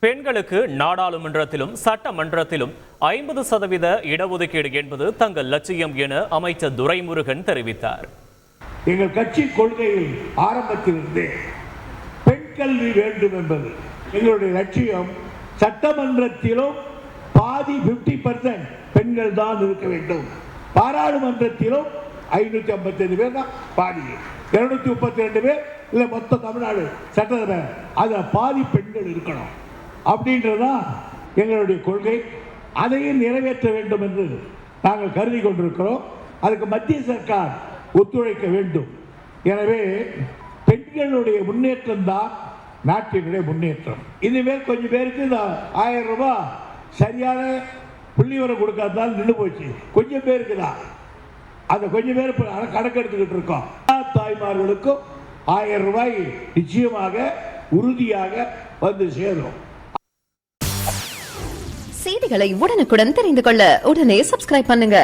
பெண்களுக்கு நாடாளுமன்றத்திலும் சட்டமன்றத்திலும் 50% இடஒதுக்கீடு என்பது தங்கள் லட்சியம் என அமைச்சர் துரைமுருகன் தெரிவித்தார். எங்கள் கட்சி கொள்கையில் ஆரம்பத்திலிருந்தே பெண் கல்வி வேண்டும் என்பது எங்களுடைய லட்சியம். சட்டமன்றத்திலும் பாதி 50% பெண்கள் தான் இருக்க வேண்டும். பாராளுமன்றத்திலும் 555 பேர் தான், பாதி 232 பேர் இல்லை மொத்த தமிழ்நாடு சட்டசபை அதில் பாதி பெண்கள் இருக்கணும் அப்படின்றதான் எங்களுடைய கொள்கை. அதையும் நிறைவேற்ற வேண்டும் என்று நாங்கள் கருதி கொண்டிருக்கிறோம். அதுக்கு மத்திய சர்க்கார் ஒத்துழைக்க வேண்டும். எனவே பெண்களுடைய முன்னேற்றம் தான் நாட்டினுடைய முன்னேற்றம். இனிமேல் கொஞ்சம் பேருக்கு இந்த 1000 ரூபாய் சரியான புள்ளிவரம் கொடுக்காததால் நின்று போச்சு. கொஞ்சம் பேருக்கு தான், அந்த கொஞ்சம் பேர் கணக்கெடுத்துக்கிட்டு இருக்கோம். தாய்மார்களுக்கும் 1000 ரூபாய் நிச்சயமாக உறுதியாக வந்து சேரும். செய்திகளை உடனுக்குடன் தெரிந்து கொள்ள உடனே சப்ஸ்கிரைப் பண்ணுங்க.